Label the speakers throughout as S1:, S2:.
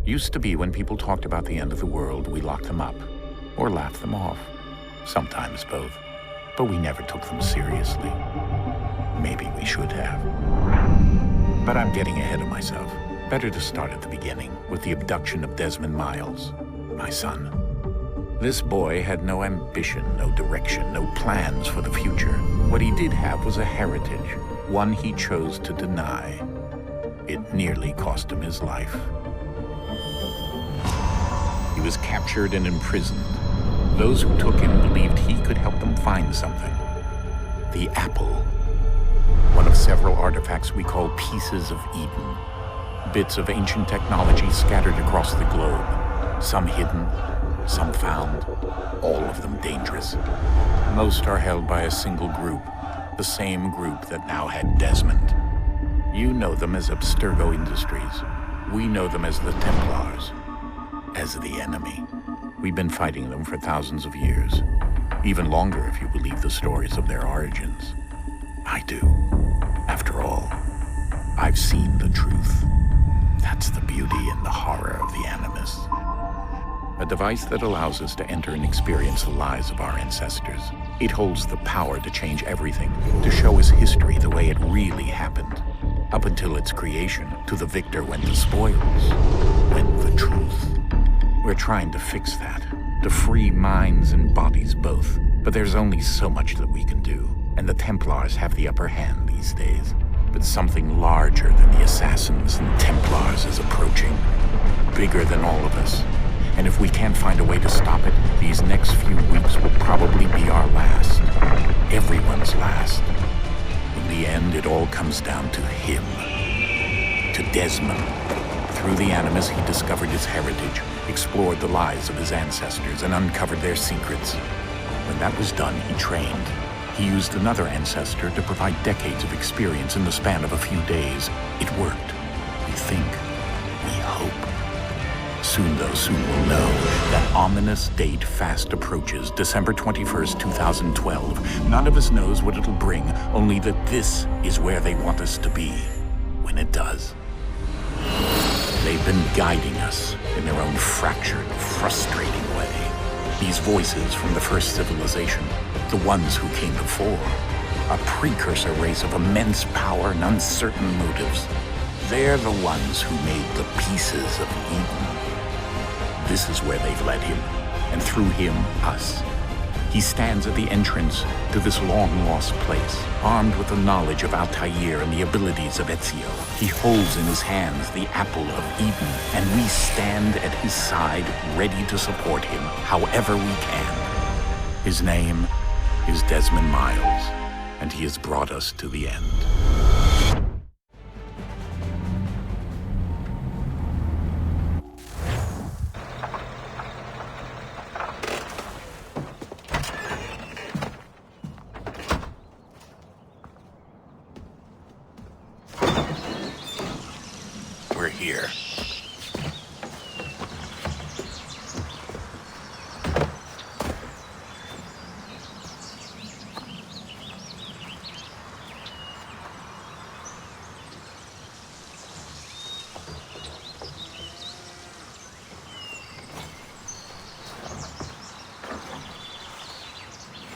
S1: Used to be when people talked about the end of the world, we locked them up, or laughed them off. Sometimes both. But we never took them seriously. Maybe we should have. But I'm getting ahead of myself. Better to start at the beginning, with the abduction of Desmond Miles, my son. This boy had no ambition, no direction, no plans for the future. What he did have was a heritage, one he chose to deny. It nearly cost him his life. He was captured and imprisoned. Those who took him believed he could help them find something. The apple. One of several artifacts we call pieces of Eden. Bits of ancient technology scattered across the globe. Some hidden, some found, all of them dangerous. Most are held by a single group, the same group that now had Desmond. You know them as Abstergo Industries. We know them as the Templars, as the enemy. We've been fighting them for thousands of years, even longer if you believe the stories of their origins. I do. After all, I've seen the truth. That's the beauty and the horror of the Animus. A device that allows us to enter and experience the lives of our ancestors. It holds the power to change everything, to show us history the way it really happened. Up until its creation, to the victor went the spoils, went the truth. We're trying to fix that, to free minds and bodies both. But there's only so much that we can do, and the Templars have the upper hand these days. But something larger than the Assassins and Templars is approaching, bigger than all of us. And if we can't find a way to stop it, these next few weeks will probably be our last. Everyone's last. In the end, it all comes down to him. To Desmond. Through the Animus, he discovered his heritage, explored the lives of his ancestors, and uncovered their secrets. When that was done, he trained. He used another ancestor to provide decades of experience in the span of a few days. It worked. We think. We hope. Soon, though, soon we'll know. That ominous date fast approaches, December 21st, 2012. None of us knows what it'll bring, only that this is where they want us to be, when it does. They've been guiding us in their own fractured, frustrating way. These voices from the first civilization, the ones who came before, a precursor race of immense power and uncertain motives. They're the ones who made the pieces of Eden. This is where they've led him, and through him, us. He stands at the entrance to this long-lost place, armed with the knowledge of Altair and the abilities of Ezio. He holds in his hands the apple of Eden, and we stand at his side, ready to support him however we can. His name is Desmond Miles, and he has brought us to the end. We're here.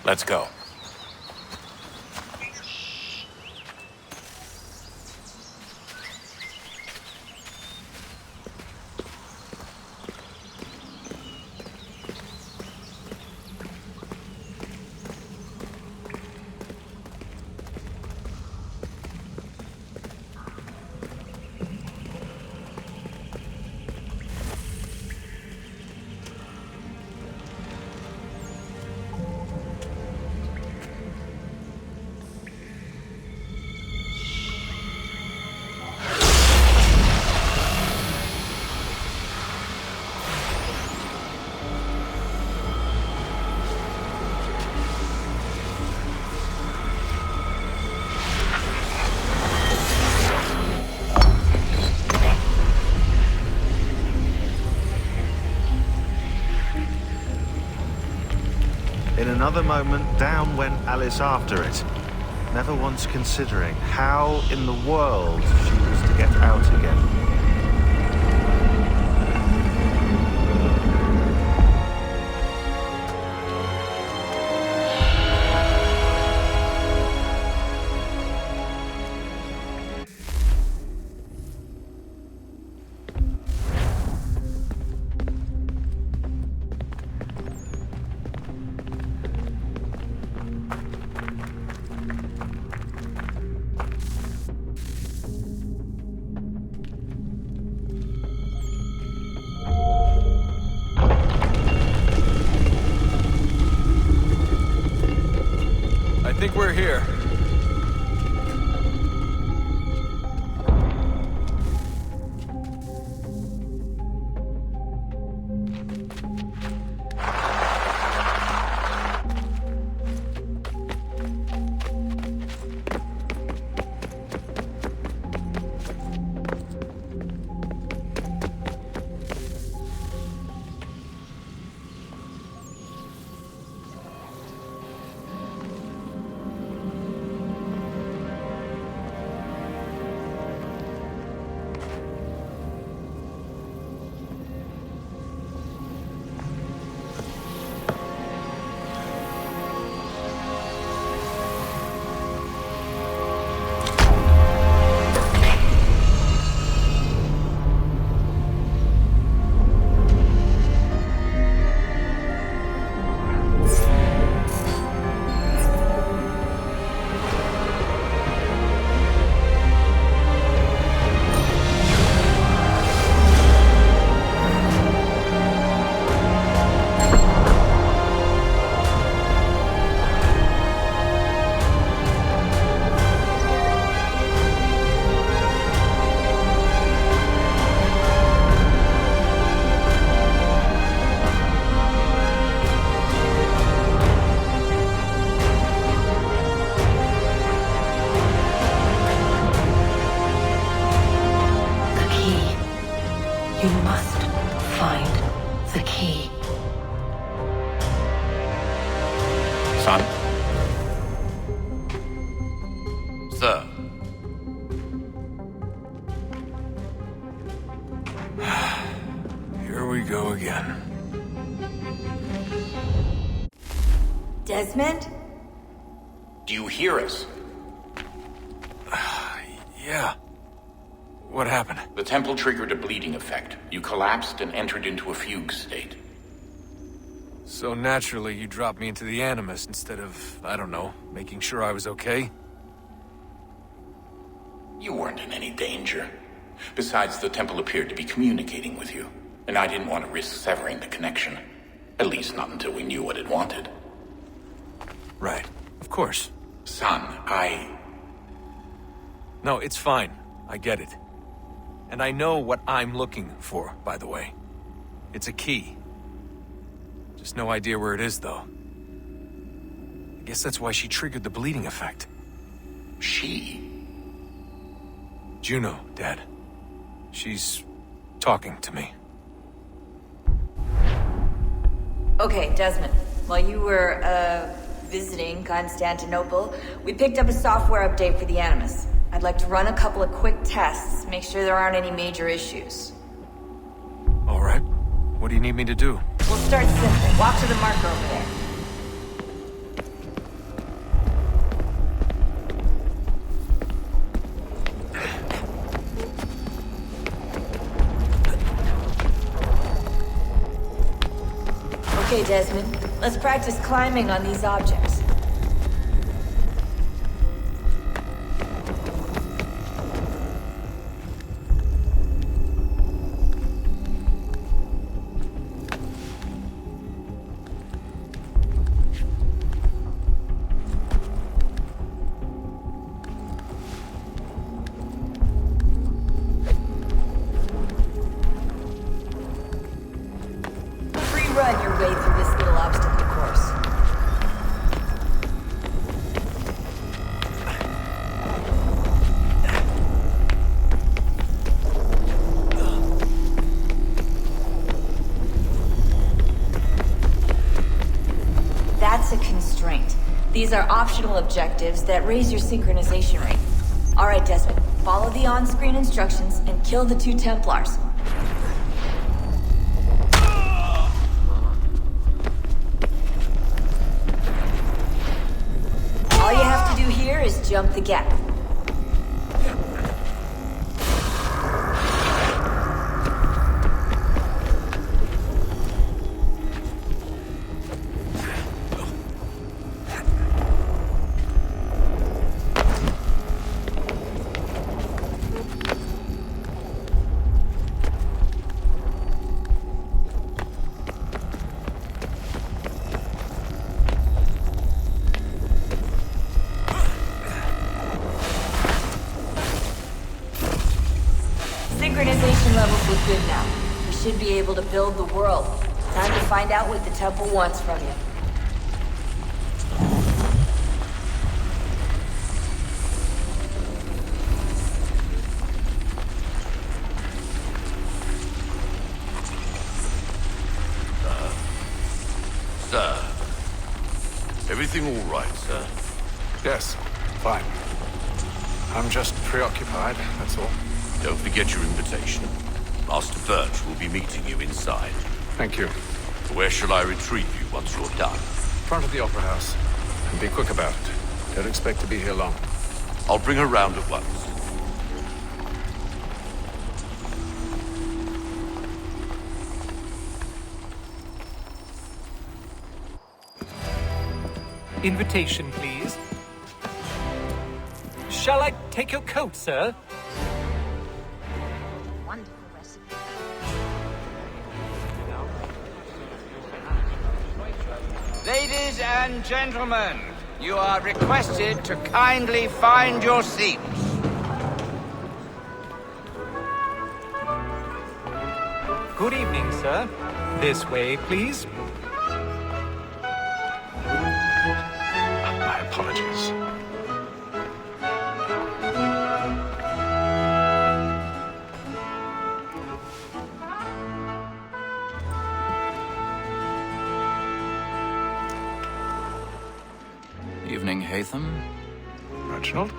S1: Let's go.
S2: In another moment, down went Alice after it, never once considering how in the world she was to get out again.
S3: like we're here.
S4: You must find the key.
S1: Son?
S5: Sir.
S3: Here we go again.
S4: Desmond?
S1: Do you hear us?
S3: Yeah. What happened?
S1: The temple triggered a bleeding effect. You collapsed and entered into a fugue state.
S3: So naturally, you dropped me into the Animus instead of, I don't know, making sure I was okay?
S1: You weren't in any danger. Besides, the temple appeared to be communicating with you, and I didn't want to risk severing the connection. At least not until we knew what it wanted.
S3: Right. Of course.
S1: Son,
S3: No, it's fine. I get it. And I know what I'm looking for, by the way. It's a key. Just no idea where it is, though. I guess that's why she triggered the bleeding effect.
S1: She?
S3: Juno, Dad. She's talking to me.
S4: Okay, Desmond. While you were, visiting Constantinople, we picked up a software update for the Animus. I'd like to run a couple of quick tests, make sure there aren't any major issues.
S3: All right. What do you need me to do?
S4: We'll start simple. Walk to the marker over there. Okay, Desmond. Let's practice climbing on these objects. Run your way through this little obstacle course. That's a constraint. These are optional objectives that raise your synchronization rate. All right, Desmond, follow the on-screen instructions and kill the 2 Templars. All you have to do here is jump the gap. Civilization levels look good now. We should be able to build the world. Time to find out what the temple wants from you.
S5: Sir. Everything all right, sir?
S3: Yes, fine. I'm just preoccupied, that's all.
S5: Don't forget your invitation. Master Birch will be meeting you inside.
S3: Thank you.
S5: Where shall I retrieve you once you're done?
S3: Front of the Opera House. And be quick about it. Don't expect to be here long.
S5: I'll bring her round at once.
S6: Invitation, please. Shall I take your coat, sir?
S7: Wonderful recipe.
S8: Ladies and gentlemen, you are requested to kindly find your seats.
S6: Good evening, sir. This way, please.
S3: My apologies.
S9: Evening, Hatham.
S3: Reginald?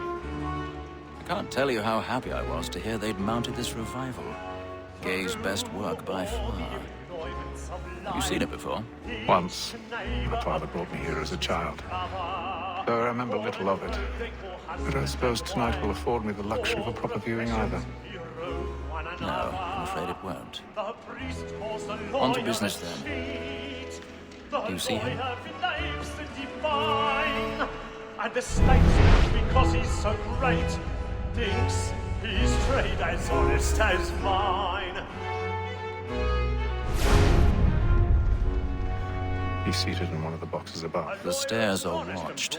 S9: I can't tell you how happy I was to hear they'd mounted this revival. Gay's best work by far. You seen it before?
S3: Once. My father brought me here as a child. Though I remember little of it. I don't suppose tonight will afford me the luxury of a proper viewing either.
S9: No, I'm afraid it won't. On to business then. Do you see him?
S10: And the state, because he's so great, thinks his trade as honest as mine.
S3: He's seated in one of the boxes above.
S9: The stairs are watched.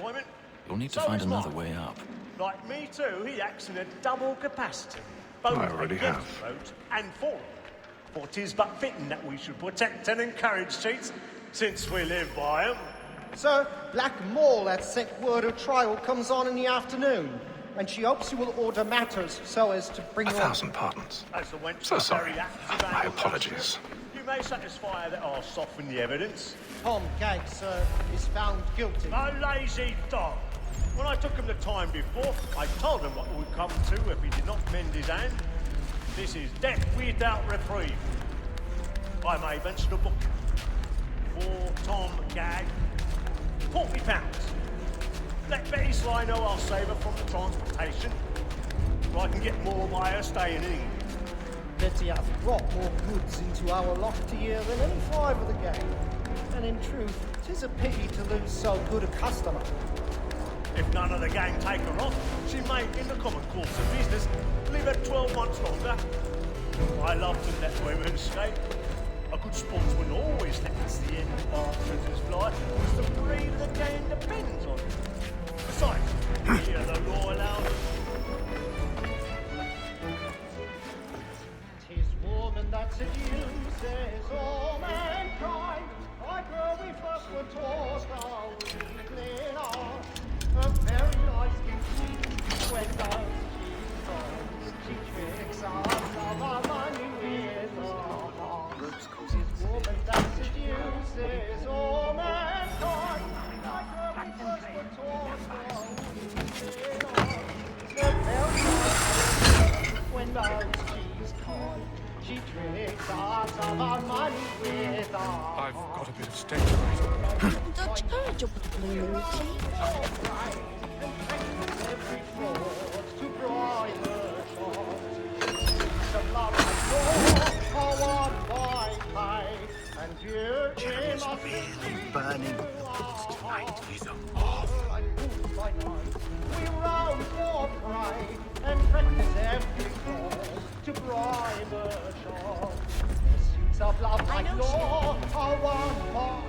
S9: You'll need to find another way up.
S10: Like me too, he acts in a double capacity. Both
S3: I already
S10: against
S3: have.
S10: vote and for it. For 'tis but fitting that we should protect and encourage cheats, since we live by 'em.
S11: Sir, Black Mole had sent word her trial comes on in the afternoon, and she hopes you will order matters so as to bring
S3: 1,000 pardons.
S10: As the wench
S3: So
S10: was
S3: sorry.
S10: very active
S3: My
S10: and
S3: apologies.
S10: You may satisfy her that I'll soften the evidence.
S11: Tom Gag, sir, is found guilty.
S10: A lazy dog. When I took him the time before, I told him what would come to if he did not mend his hand. This is death without reprieve. I may mention a book. For Tom Gag, £40. Let Betty Sly know I'll save her from the transportation. So I can get more by her staying in.
S11: Betty hath brought more goods into our lofty year than any five of the gang. And in truth, 'tis a pity to lose so good a customer.
S10: If none of the gang take her off, she may, in the common course of business, leave her 12 months longer. I love to let women escape. A good sportsman always lets the end of our prisoners fly, because the breed of the gang depends on it. Besides, here the law allows it.
S11: 'Tis woman that seduces all mankind. Like her we first were taught how weakling are. A very nice gift when does she tricks us of our money with her heart. 'Tis woman that seduces all mankind. Like her we first were taught how weakling are. A very nice gift when does she's kind. She tricks us of our money with her heart.
S3: I've got a bit of stage fright.
S7: Dutch courage up with the blue monkey.
S11: Jeremy's
S2: really burning.
S11: Tonight is off. We roam for prey and practice every call to bribe a shore. Pursuits of love like law are one more.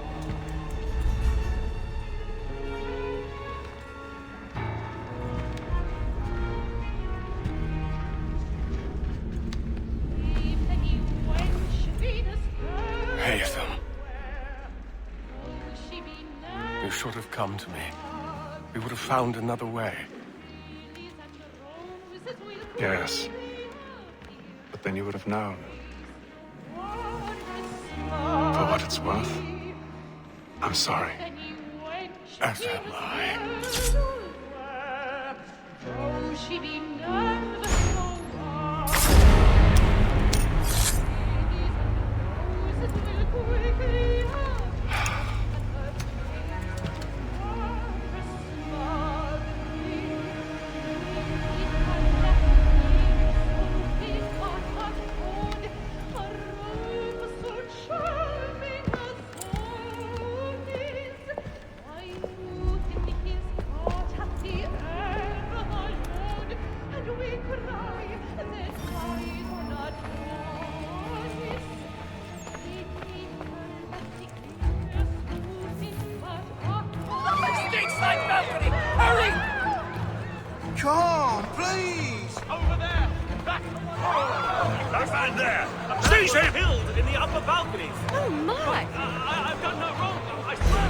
S12: should have come to me. We would have found another way. Yes. But then you would have known. For what it's worth, I'm sorry. As am I.
S11: Come, please!
S10: Over there! Back! That man there! Seize him! Killed in the upper balconies!
S7: Oh, my!
S10: I've done no wrong, I swear!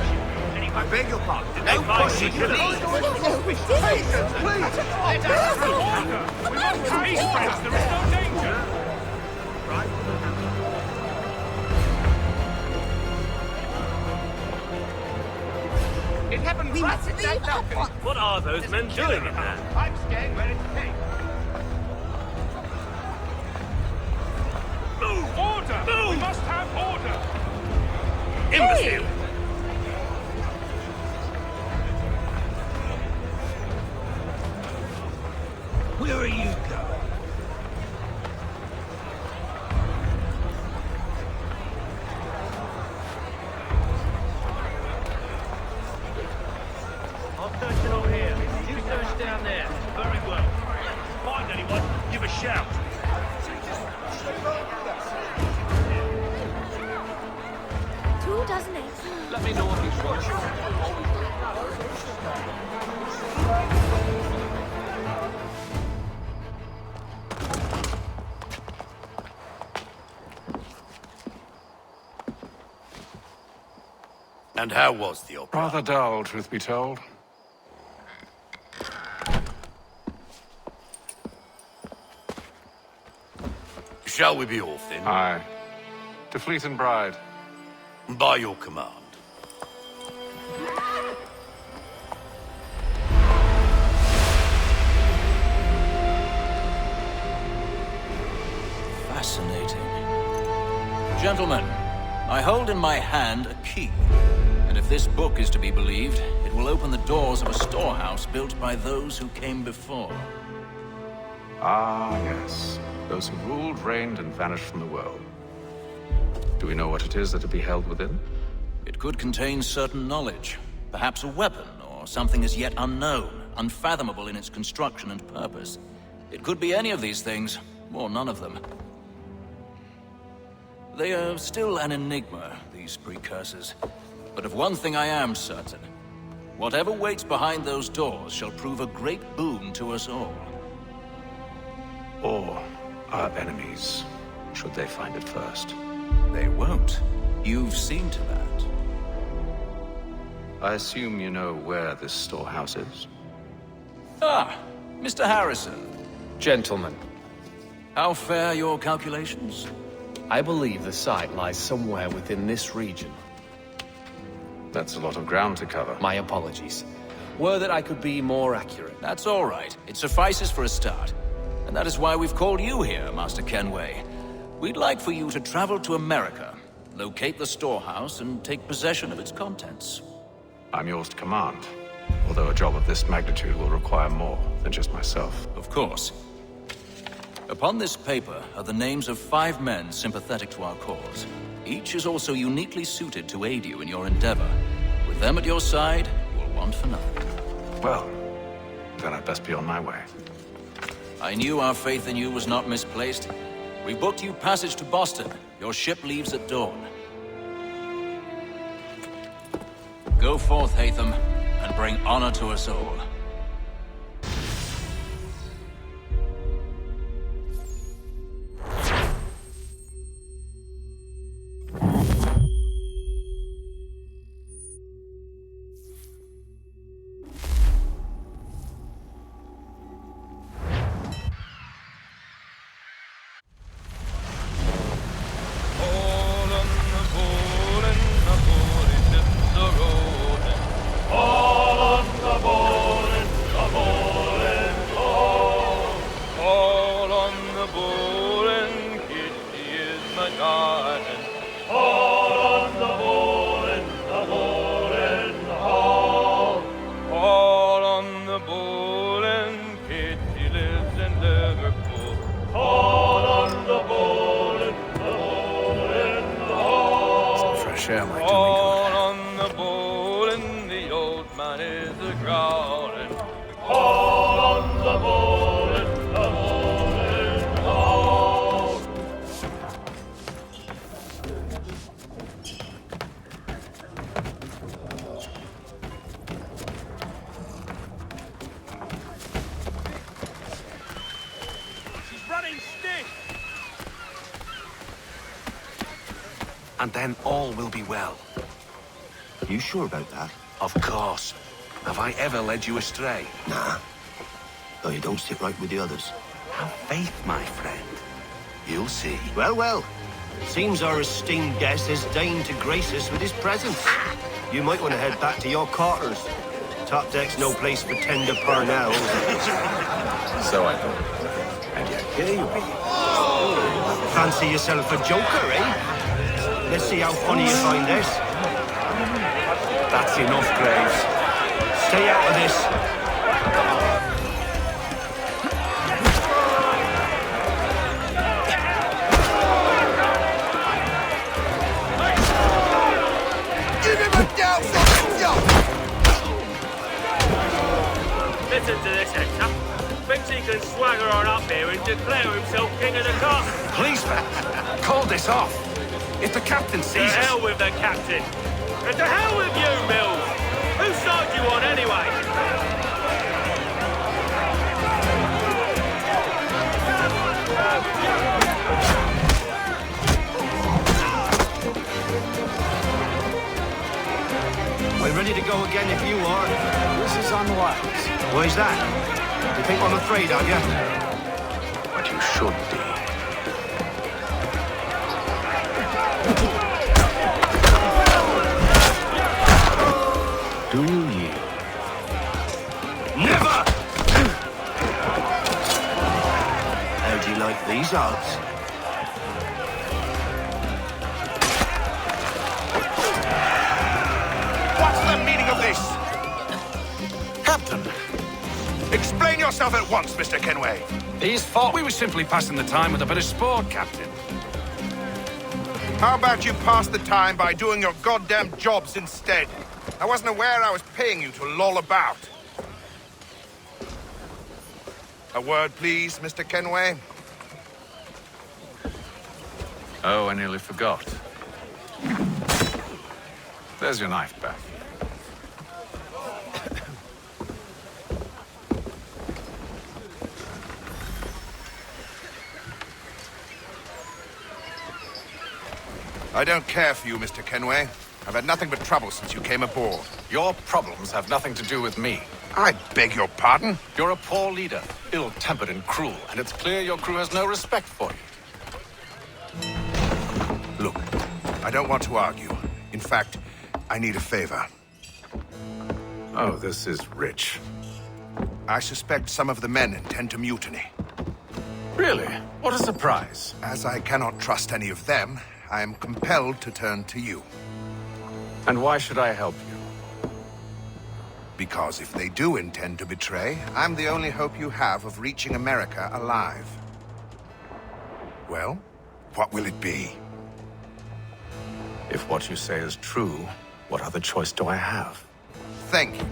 S11: I beg your pardon.
S10: No pushing, please!
S11: Patience, please!
S10: Let us through! We must be peace, friends! There is no danger!
S11: Right.
S8: It happened right at that balcony.
S10: What are those men doing in there?
S8: I'm staying where it came.
S10: Move! Order! Move! We must have order! Imbecile!
S11: Where are you going?
S10: I'll search it over here. You search down there. Very well. Find anyone, give a shout.
S7: Two dozen eggs.
S10: Let me know what he's watching.
S5: And how was the opera?
S12: Rather dull, truth be told.
S5: Shall we be off then?
S12: Aye. To Fleet and Bride.
S5: By your command.
S9: Fascinating. Gentlemen, I hold in my hand a key. And if this book is to be believed, it will open the doors of a storehouse built by those who came before.
S12: Ah, yes. Those who ruled, reigned, and vanished from the world. Do we know what it is that to be held within?
S9: It could contain certain knowledge. Perhaps a weapon, or something as yet unknown, unfathomable in its construction and purpose. It could be any of these things, or none of them. They are still an enigma, these precursors. But of one thing I am certain. Whatever waits behind those doors shall prove a great boon to us all.
S12: Or our enemies, should they find it first.
S9: They won't. You've seen to that.
S12: I assume you know where this storehouse is?
S9: Ah, Mr. Harrison.
S13: Gentlemen,
S9: How fare your calculations?
S13: I believe the site lies somewhere within this region.
S12: That's a lot of ground to cover.
S13: My apologies. Were that I could be more accurate.
S9: That's all right. It suffices for a start. And that is why we've called you here, Master Kenway. We'd like for you to travel to America, locate the storehouse, and take possession of its contents.
S12: I'm yours to command. Although a job of this magnitude will require more than just myself.
S9: Of course. Upon this paper are the names of 5 men sympathetic to our cause. Each is also uniquely suited to aid you in your endeavor. With them at your side, you will want for nothing.
S12: Well, then I'd best be on my way.
S9: I knew our faith in you was not misplaced. We booked you passage to Boston. Your ship leaves at dawn. Go forth, Hatham, and bring honor to us all.
S11: garden. All on the wall in the hall in the hall. All on the ball and Kitty lives in Liverpool. All on the ball in the hall in the hall.
S3: Some fresh air might do me
S11: All on the ball and the old man is a growling. All on the ball in the hall in the hall. She's running stiff.
S3: And then all will be well.
S14: You sure about that?
S3: Of course. Have I ever led you astray?
S14: Nah. Though you don't sit right with the others.
S3: Have faith, my friend. You'll see.
S14: Well, well. Seems our esteemed guest has deigned to grace us with his presence. You might want to head back to your quarters. Top deck's no place for tender parnell.
S12: So I thought. And yet here you be.
S14: Fancy yourself a joker, eh? Let's see how funny you find this.
S3: That's enough, Graves.
S14: Stay out of this.
S11: Give him a down, listen to this, Hector. Thinks he can swagger on up here and declare himself king of the castle.
S3: Please, man. Call this off. If the captain
S11: To
S3: sees us...
S11: hell with the captain. And to hell with you, Mills. Whose side you on, anyway?
S14: We're ready to go again if you are.
S3: This is unwise.
S14: Why's that? You think I'm afraid of you?
S3: But you should be. Do you yield?
S14: Never! How do you like these odds?
S5: What's the meaning of this?
S3: Captain,
S5: Explain yourself at once, Mr. Kenway.
S3: these thought we were simply passing the time with a bit of sport, Captain.
S5: How about you pass the time by doing your goddamn jobs instead? I wasn't aware I was paying you to loll about. A word, please, Mr. Kenway.
S12: Oh, I nearly forgot. There's your knife back.
S5: I don't care for you, Mr. Kenway. I've had nothing but trouble since you came aboard.
S12: Your problems have nothing to do with me.
S5: I beg your pardon?
S12: You're a poor leader, ill-tempered and cruel, and it's clear your crew has no respect for you.
S5: Look, I don't want to argue. In fact, I need a favor.
S12: Oh, this is rich.
S5: I suspect some of the men intend to mutiny.
S12: Really? What a surprise.
S5: As I cannot trust any of them, I am compelled to turn to you.
S12: And why should I help you?
S5: Because if they do intend to betray, I'm the only hope you have of reaching America alive. Well, what will it be?
S12: If what you say is true, what other choice do I have?
S5: Thank you.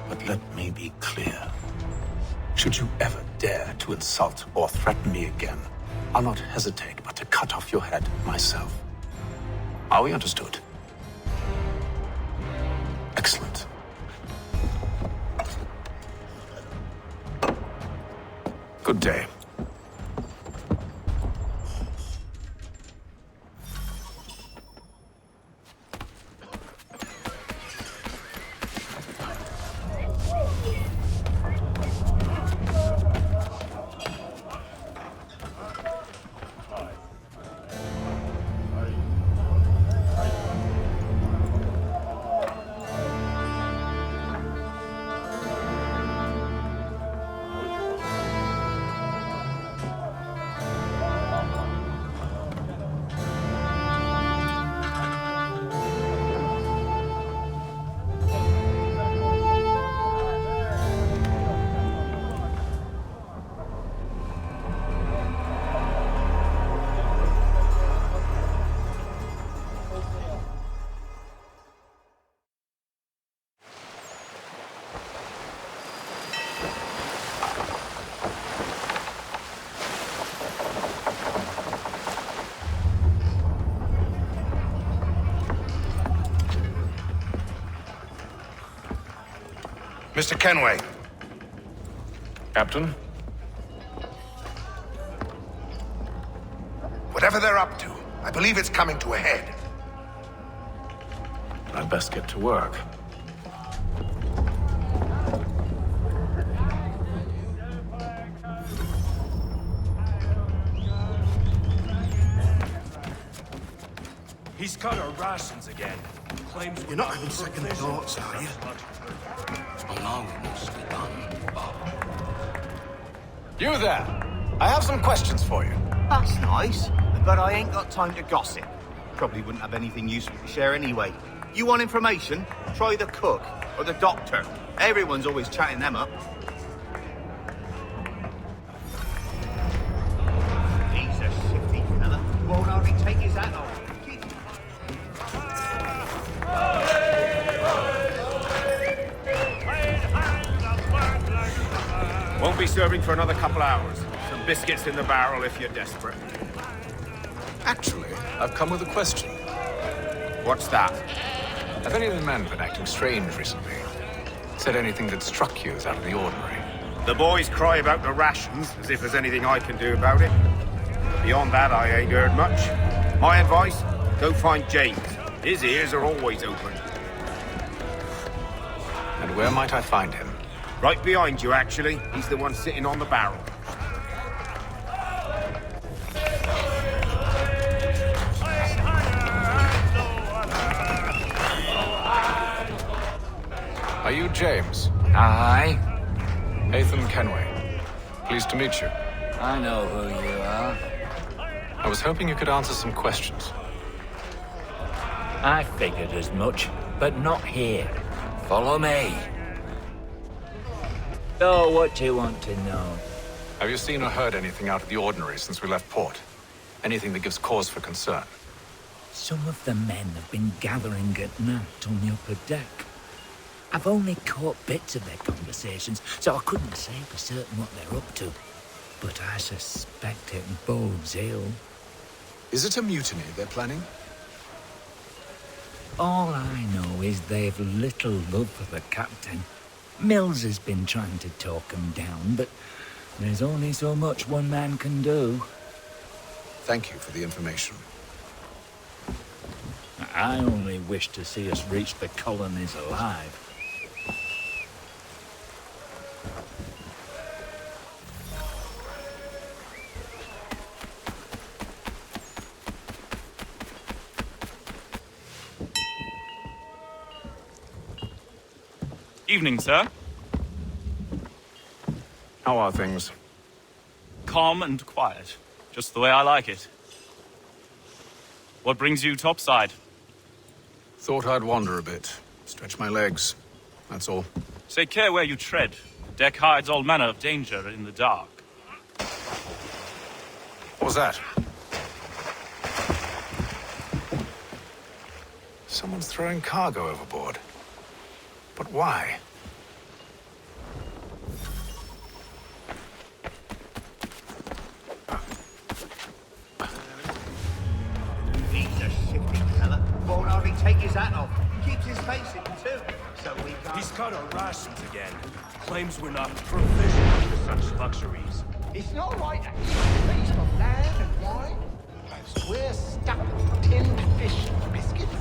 S12: But let me be clear. Should you ever dare to insult or threaten me again, I'll not hesitate but to cut off your head myself. Are we understood? Excellent. Good day.
S5: Mr. Kenway.
S3: Captain?
S5: Whatever they're up to, I believe it's coming to a head.
S12: I'd best get to work.
S15: He's cut our rations again. Claims
S12: You're not having second thoughts, are you?
S3: You there! I have some questions for you.
S16: That's nice, but I ain't got time to gossip. Probably wouldn't have anything useful to share anyway. You want information? Try the cook or the doctor. Everyone's always chatting them up. He's a shifty fella. Won't hardly take his hat off.
S17: Won't be serving for another couple hours. Some biscuits in the barrel if you're desperate.
S3: Actually, I've come with a question.
S17: What's that?
S3: Have any of the men been acting strange recently? Said anything that struck you as out of the ordinary?
S17: The boys cry about the rations, as if there's anything I can do about it. But beyond that, I ain't heard much. My advice, go find James. His ears are always open.
S3: And where might I find him?
S17: Right behind you, actually. He's the one sitting on the barrel.
S3: Are you James?
S8: Aye.
S3: Nathan Kenway. Pleased to meet you.
S8: I know who you are.
S3: I was hoping you could answer some questions.
S8: I figured as much, but not here. Follow me. So, what do you want to know?
S3: Have you seen or heard anything out of the ordinary since we left port? Anything that gives cause for concern?
S18: Some of the men have been gathering at night on the upper deck. I've only caught bits of their conversations, so I couldn't say for certain what they're up to. But I suspect it bodes ill.
S3: Is it a mutiny they're planning?
S18: All I know is they've little love for the captain. Mills has been trying to talk him down, but there's only so much one man can do.
S3: Thank you for the information.
S18: I only wish to see us reach the colonies alive.
S19: Evening, sir.
S3: How are things?
S19: Calm and quiet. Just the way I like it. What brings you topside?
S3: Thought I'd wander a bit. Stretch my legs. That's all.
S19: Take care where you tread. The deck hides all manner of danger in the dark.
S3: What was that? Someone's throwing cargo overboard. But why?
S16: He's a shifty fella. Won't hardly take his hat off. Keeps his face in too. So we can't...
S15: He's cut our rations again. Claims we're not provisioned for such luxuries.
S11: It's not right that he's based on land and wine. As we're stuck with tinned fish and biscuits.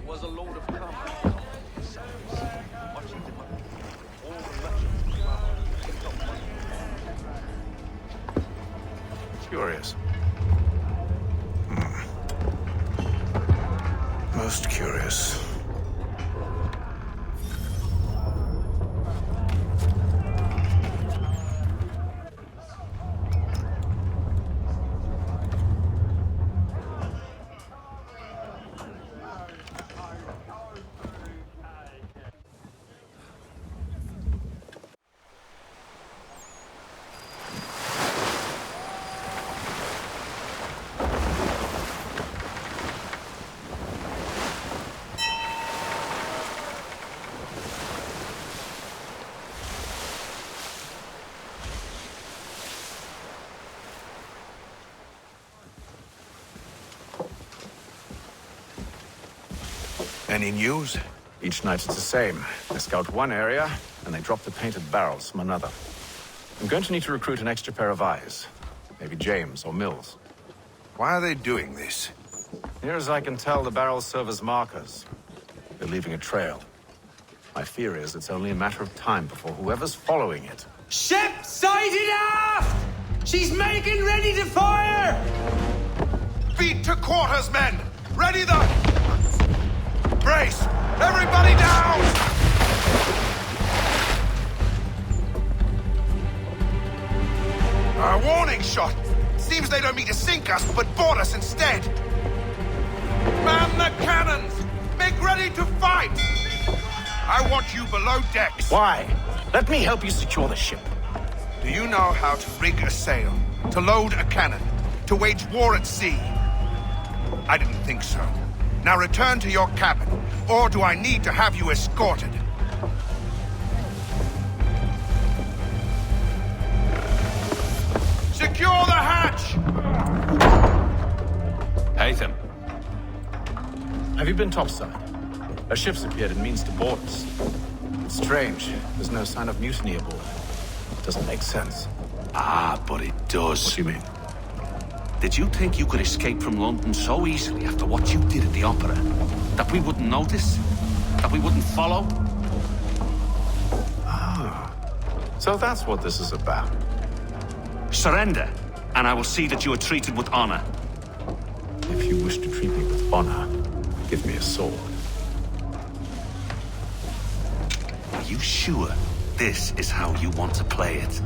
S15: Was a load of cum.
S3: Curious. Most curious.
S5: Any news?
S12: Each night it's the same. They scout one area, and they drop the painted barrels from another. I'm going to need to recruit an extra pair of eyes. Maybe James or Mills.
S5: Why are they doing this?
S12: Near as I can tell, the barrels serve as markers. They're leaving a trail. My fear is it's only a matter of time before whoever's following it.
S20: Ship sighted aft! She's making ready to fire!
S5: Beat to quarters, men! Ready the... Brace! Everybody down! A warning shot! Seems they don't mean to sink us, but board us instead! Man the cannons! Make ready to fight! I want you below decks.
S12: Why? Let me help you secure the ship.
S5: Do you know how to rig a sail? To load a cannon? To wage war at sea? I didn't think so. Now return to your cabin, or do I need to have you escorted? Secure the hatch!
S12: Haytham. Have you been topside? A ship's appeared and means to board us. It's strange. There's no sign of mutiny aboard. Doesn't make sense.
S21: Ah, but it does.
S12: What do you mean?
S21: Did you think you could escape from London so easily after what you did at the opera? That we wouldn't notice? That we wouldn't follow?
S12: Ah. So that's what this is about.
S21: Surrender, and I will see that you are treated with honor.
S12: If you wish to treat me with honor, give me a sword.
S21: Are you sure this is how you want to play it?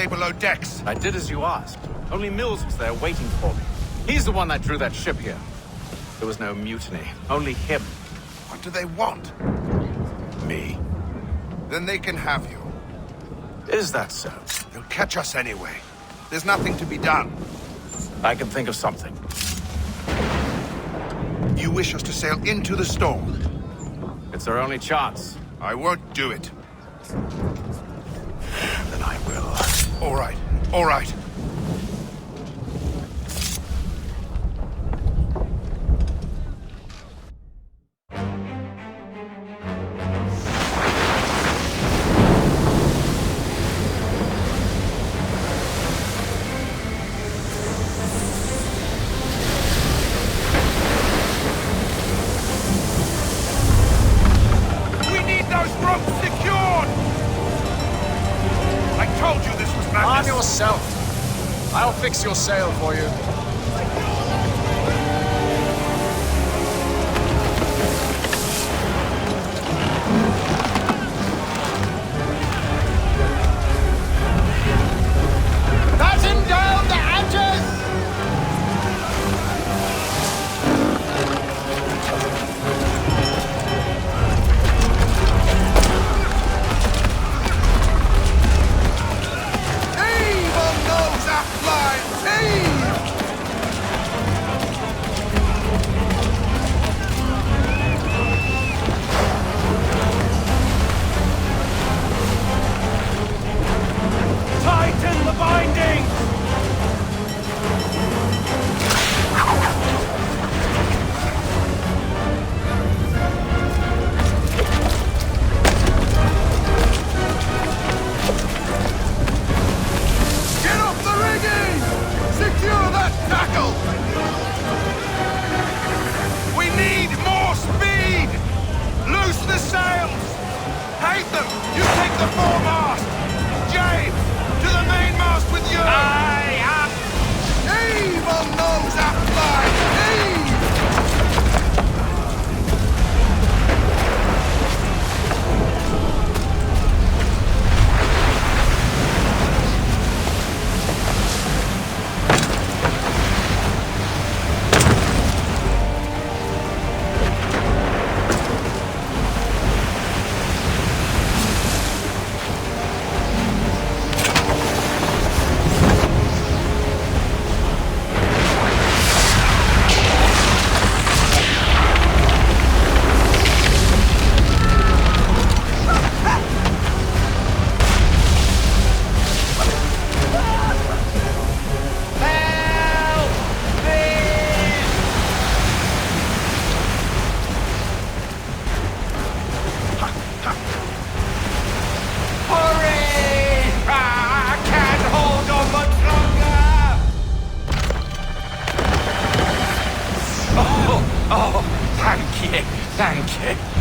S5: Below decks.
S12: I did as you asked. Only Mills was there waiting for me. He's the one that drew that ship here. There was no mutiny. Only him.
S5: What do they want?
S12: Me.
S5: Then they can have you.
S12: Is that so?
S5: They'll catch us anyway. There's nothing to be done.
S12: I can think of something.
S5: You wish us to sail into the storm?
S12: It's our only chance.
S5: I won't do it.
S12: Then I will.
S5: All right. All right. We need those ropes secured! I told you this was madness.
S22: Arm yourself. I'll fix your sail for you.
S11: Batten down the hatches!
S5: Heave on those aft lines! Heave!
S3: Oh, thank you, thank you.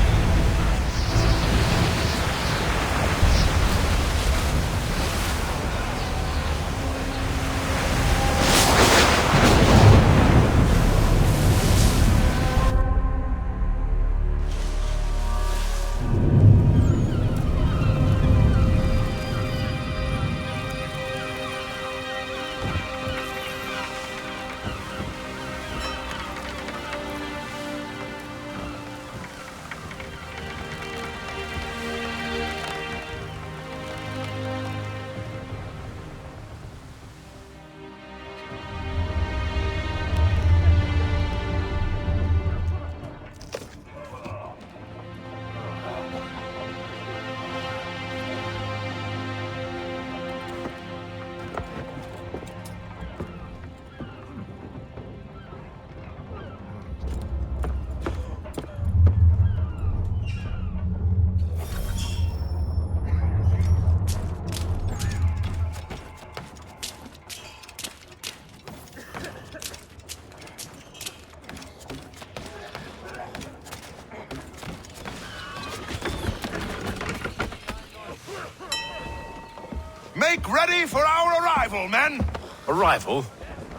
S5: Make ready for our arrival, men!
S17: Arrival?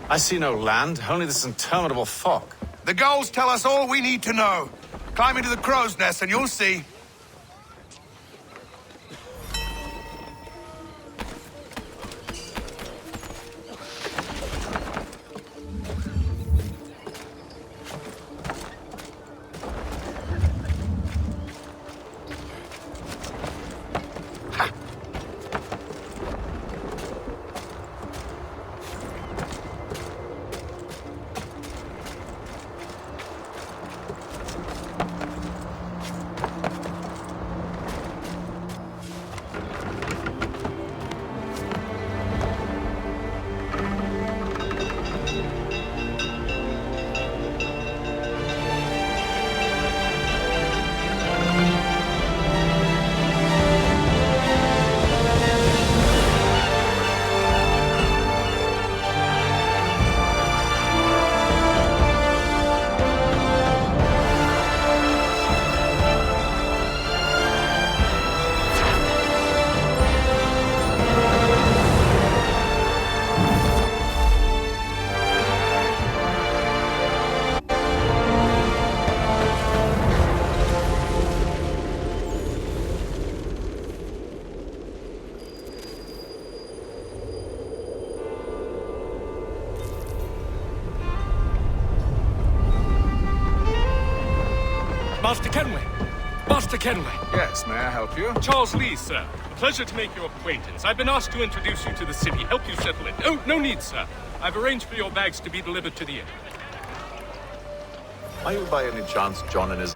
S17: I see no land, only this interminable fog.
S5: The gulls tell us all we need to know. Climb into the crow's nest and you'll see.
S15: Master Kenway! Master Kenway!
S22: Yes, may I help you?
S15: Charles Lee, sir. A pleasure to make your acquaintance. I've been asked to introduce you to the city, help you settle it. Oh, no need, sir. I've arranged for your bags to be delivered to the inn.
S17: Are you by any chance John and his...